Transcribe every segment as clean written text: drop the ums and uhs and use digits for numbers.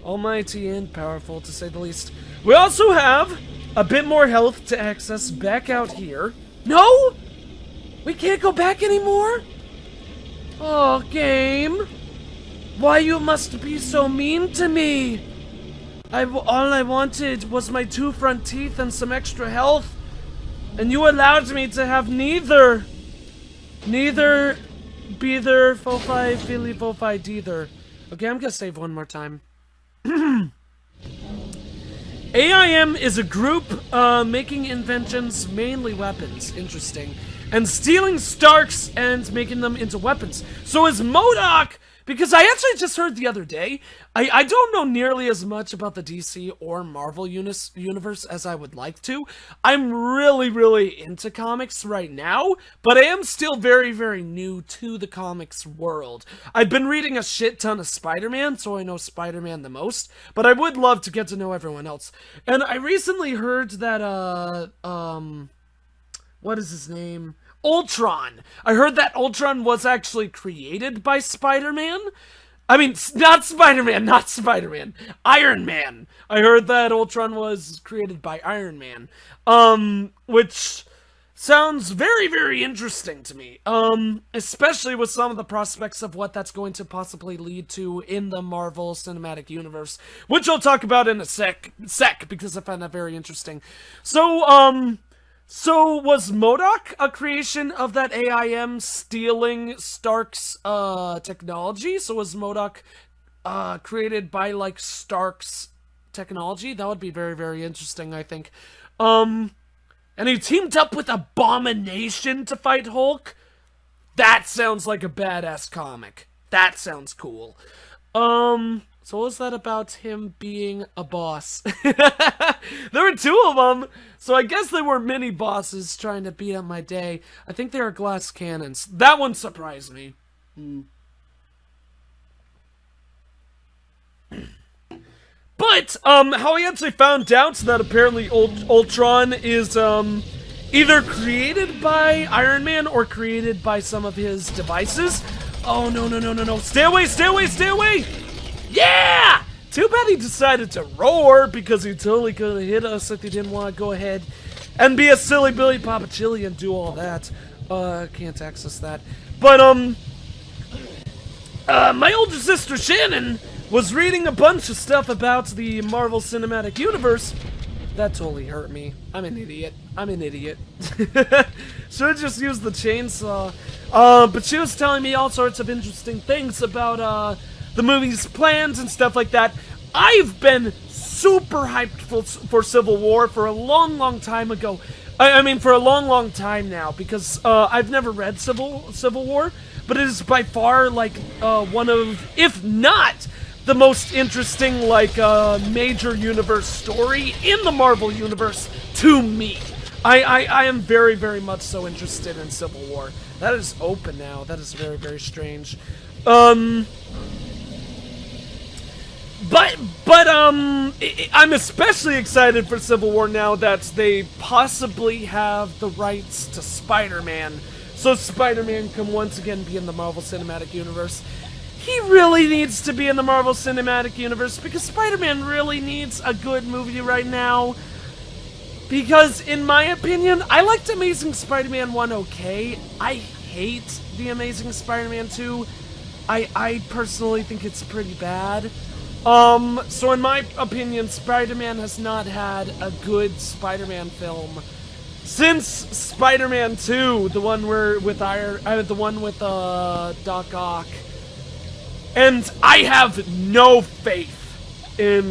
Almighty and powerful, to say the least. We also have a bit more health to access back out here. No? We can't go back anymore? Oh, game. Why you must be so mean to me? All I wanted was my 2 front teeth and some extra health. And you allowed me to have neither. Neither, beither, fofi, fili, fofi, deither. Okay, I'm gonna save one more time. AIM is a group making inventions, mainly weapons. Interesting. And stealing Starks and making them into weapons. So is MODOK, because I actually just heard the other day, I don't know nearly as much about the DC or Marvel universe as I would like to. I'm really into comics right now, but I am still very new to the comics world. I've been reading a shit ton of Spider-Man, so I know Spider-Man the most, but I would love to get to know everyone else. And I recently heard that, what is his name? Ultron. I heard that Ultron was actually created by Spider-Man. I mean, not Spider-Man. Iron Man. I heard that Ultron was created by Iron Man. Which sounds very interesting to me. Especially with some of the prospects of what that's going to possibly lead to in the Marvel Cinematic Universe, which I'll talk about in a sec, because I find that very interesting. So was MODOK a creation of that AIM stealing Stark's technology? So was MODOK created by like Stark's technology? That would be very interesting, I think. And he teamed up with Abomination to fight Hulk? That sounds like a badass comic. That sounds cool. So what was that about him being a boss? There were 2 of them, so I guess they were mini bosses trying to beat up my day. I think they were glass cannons. That one surprised me. But, how I actually found out that apparently Ultron is, either created by Iron Man or created by some of his devices. Oh, no. Stay away! Yeah! Too bad he decided to roar, because he totally could have hit us if he didn't want to go ahead and be a silly Billy Papa Chili and do all that. Can't access that. But, my older sister Shannon was reading a bunch of stuff about the Marvel Cinematic Universe. That totally hurt me. I'm an idiot. Should've just used the chainsaw. But she was telling me all sorts of interesting things about, the movie's plans and stuff like that. I've been super hyped for Civil War for a long time ago. I mean, for a long time now, because I've never read Civil War, but it is by far like one of, if not the most interesting, like, major universe story in the Marvel universe to me. I am very much so interested in Civil War. That is open now. That is very strange. But I'm especially excited for Civil War now that they possibly have the rights to Spider-Man. So Spider-Man can once again be in the Marvel Cinematic Universe. He really needs to be in the Marvel Cinematic Universe, because Spider-Man really needs a good movie right now. Because, in my opinion, I liked Amazing Spider-Man 1 okay. I hate The Amazing Spider-Man 2. I personally think it's pretty bad. So in my opinion, Spider-Man has not had a good Spider-Man film since Spider-Man 2, the one with Doc Ock. And I have no faith in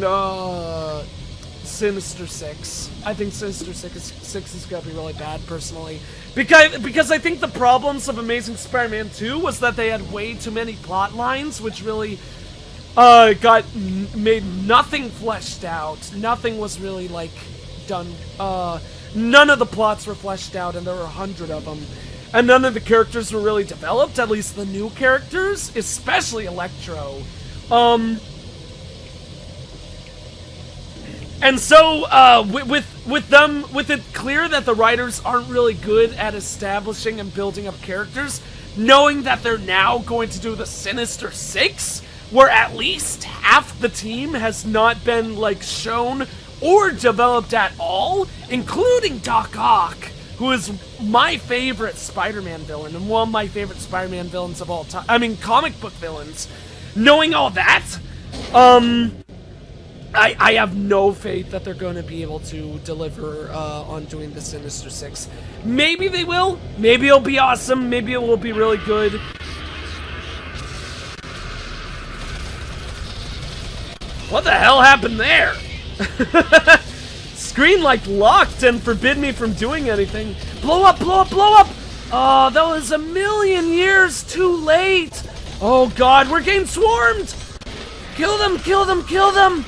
Sinister Six. I think Sinister Six is gonna be really bad, personally. Because I think the problems of Amazing Spider-Man 2 was that they had way too many plot lines, which really made nothing fleshed out. Nothing was really, like, done. None of the plots were fleshed out, and there were 100 of them. And none of the characters were really developed, at least the new characters, especially Electro. And so, with it clear that the writers aren't really good at establishing and building up characters, knowing that they're now going to do the Sinister Six, where at least half the team has not been, like, shown or developed at all, including Doc Ock, who is my favorite Spider-Man villain and one of my favorite Spider-Man villains of all time. I mean, comic book villains. Knowing all that, I have no faith that they're going to be able to deliver on doing the Sinister Six. Maybe they will. Maybe it'll be awesome. Maybe it will be really good. What the hell happened there? Screen like locked and forbid me from doing anything. Blow up, blow up, blow up! Oh, that was a million years too late. Oh god, we're getting swarmed! Kill them, kill them, kill them!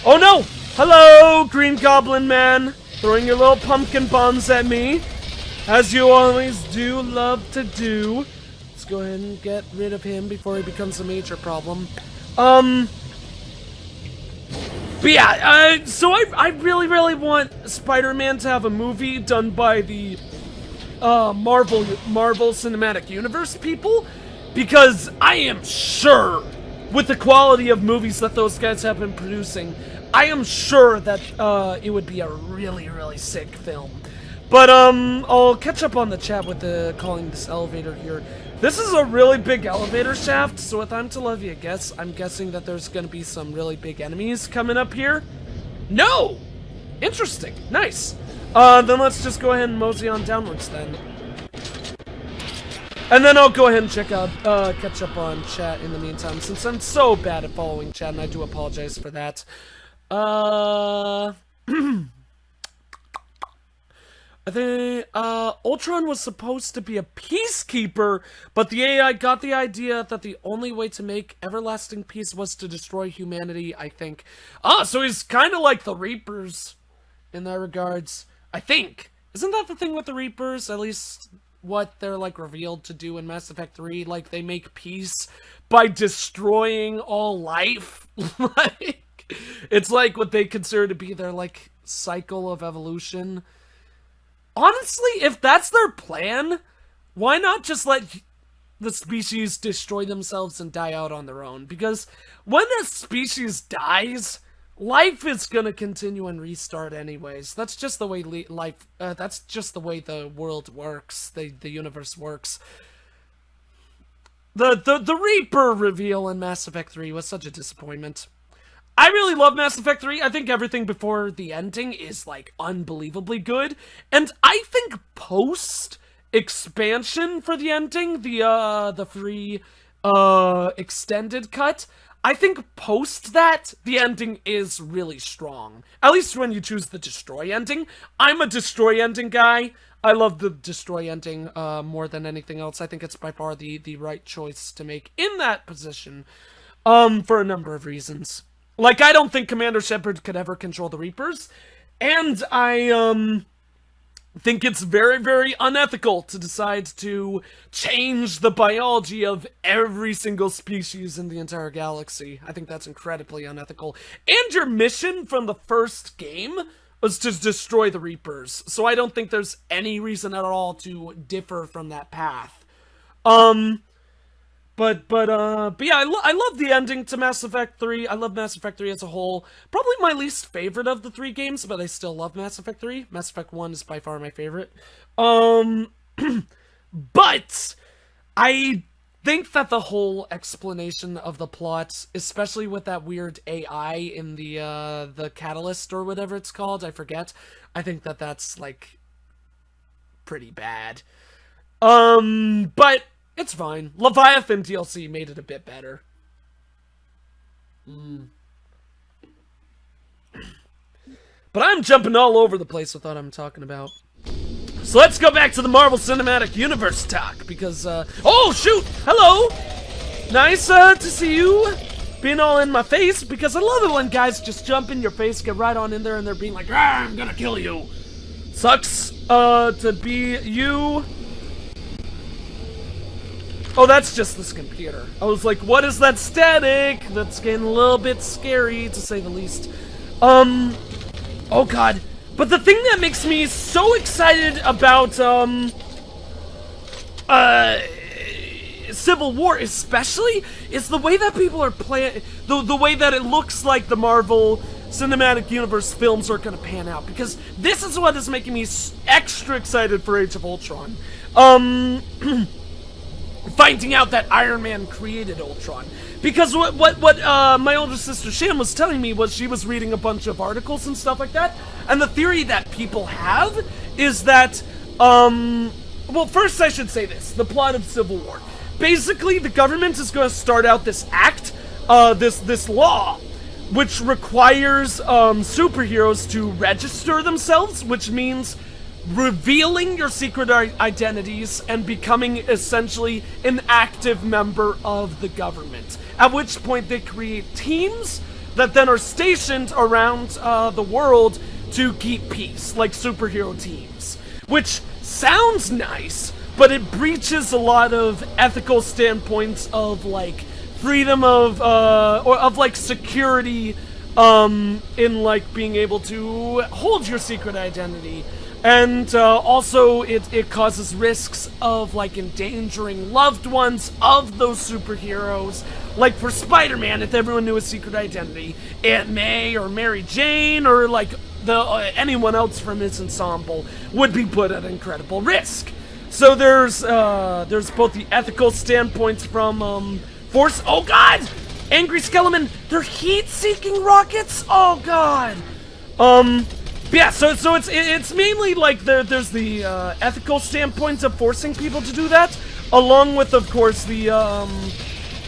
Oh no! Hello, Green Goblin Man! Throwing your little pumpkin bombs at me. As you always do love to do. Let's go ahead and get rid of him before he becomes a major problem. But yeah, so I really, really want Spider-Man to have a movie done by the Marvel Cinematic Universe people, because I am sure, with the quality of movies that those guys have been producing, I am sure that it would be a really, really sick film. But I'll catch up on the chat with the calling this elevator here. This is a really big elevator shaft, so if I'm to love you a guess, I'm guessing that there's going to be some really big enemies coming up here. No! Interesting. Nice. Then let's just go ahead and mosey on downwards then. And then I'll go ahead and check out, catch up on chat in the meantime, since I'm so bad at following chat, and I do apologize for that. I think, Ultron was supposed to be a peacekeeper, but the AI got the idea that the only way to make everlasting peace was to destroy humanity, I think. Ah, so he's kind of like the Reapers in that regards, I think. Isn't that the thing with the Reapers? At least what they're, like, revealed to do in Mass Effect 3? Like, they make peace by destroying all life? Like, it's like what they consider to be their, like, cycle of evolution. Honestly, if that's their plan, why not just let the species destroy themselves and die out on their own? Because when a species dies, life is gonna continue and restart anyways. That's just the way that's just the way the world works, the universe works. The Reaper reveal in Mass Effect 3 was such a disappointment. I really love Mass Effect 3. I think everything before the ending is, like, unbelievably good. And I think post-expansion for the ending, the free, extended cut, I think post that, the ending is really strong. At least when you choose the destroy ending. I'm a destroy ending guy. I love the destroy ending, more than anything else. I think it's by far the right choice to make in that position, for a number of reasons. Like, I don't think Commander Shepard could ever control the Reapers, and I, think it's very, very unethical to decide to change the biology of every single species in the entire galaxy. I think that's incredibly unethical. And your mission from the first game was to destroy the Reapers, so I don't think there's any reason at all to differ from that path. But yeah, I love the ending to Mass Effect 3. I love Mass Effect 3 as a whole. Probably my least favorite of the 3 games, but I still love Mass Effect 3. Mass Effect 1 is by far my favorite. But I think that the whole explanation of the plot, especially with that weird AI in the Catalyst or whatever it's called, I forget. I think that that's, like, pretty bad. But it's fine. Leviathan DLC made it a bit better. But I'm jumping all over the place with what I'm talking about. So let's go back to the Marvel Cinematic Universe talk, because, oh, shoot! Hello! Nice, to see you being all in my face, because I love it when guys just jump in your face, get right on in there, and they're being like, ah, I'm gonna kill you. Sucks, to be you. Oh, that's just this computer. I was like, what is that static? That's getting a little bit scary, to say the least. Oh god. But the thing that makes me so excited about, Civil War especially is the way that people are playing, the way that it looks like the Marvel Cinematic Universe films are going to pan out, because this is what is making me extra excited for Age of Ultron. Finding out that Iron Man created Ultron. Because what my older sister Shan was telling me was she was reading a bunch of articles and stuff like that, and the theory that people have is that, well, first I should say this, the plot of Civil War. Basically, the government is going to start out this act, this law, which requires superheroes to register themselves, which means revealing your secret identities and becoming essentially an active member of the government. At which point they create teams that then are stationed around the world to keep peace, like superhero teams. Which sounds nice, but it breaches a lot of ethical standpoints of like freedom of or of like security in like being able to hold your secret identity. And also it causes risks of like endangering loved ones of those superheroes. Like for Spider-Man, if everyone knew his secret identity, Aunt May or Mary Jane or like anyone else from his ensemble would be put at incredible risk. So there's both the ethical standpoints from Force. Oh God, Angry Skeleton, they're heat-seeking rockets. Oh God. Yeah, so it's mainly like there's the ethical standpoints of forcing people to do that, along with, of course, the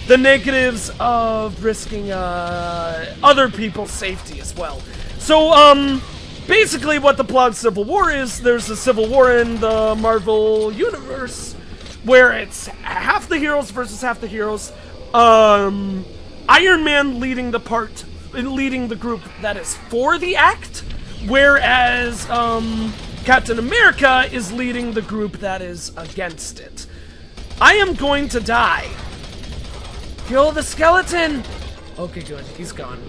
negatives of risking other people's safety as well. So basically, what the plot of Civil War is, there's a civil war in the Marvel universe where it's half the heroes versus half the heroes. Iron Man leading the group that is for the act. Whereas, Captain America is leading the group that is against it. I am going to die. Kill the skeleton! Okay, good. He's gone.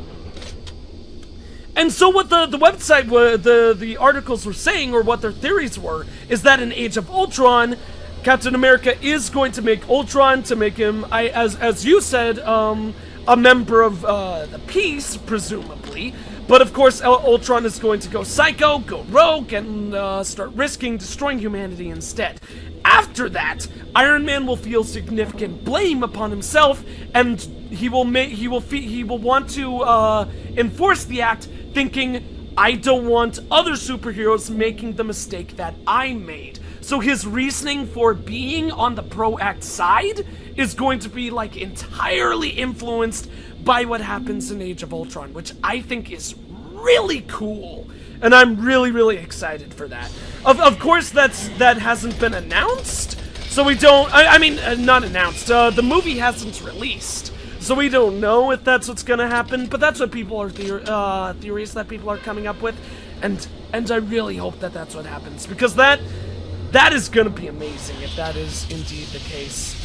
And so what the website, the articles were saying, or what their theories were, is that in Age of Ultron, Captain America is going to make Ultron to make him, as you said, a member of the peace, presumably. But of course, Ultron is going to go psycho, go rogue, and start risking destroying humanity instead. After that, Iron Man will feel significant blame upon himself, and he will want to enforce the act, thinking, I don't want other superheroes making the mistake that I made. So his reasoning for being on the pro-act side is going to be like entirely influenced by what happens in Age of Ultron, which I think is really cool, and I'm really, really excited for that. Of course, that hasn't been announced, so we don't. I mean, not announced. The movie hasn't released, so we don't know if that's what's gonna happen. But that's what people are theories that people are coming up with, and I really hope that that's what happens, because that is gonna be amazing if that is indeed the case.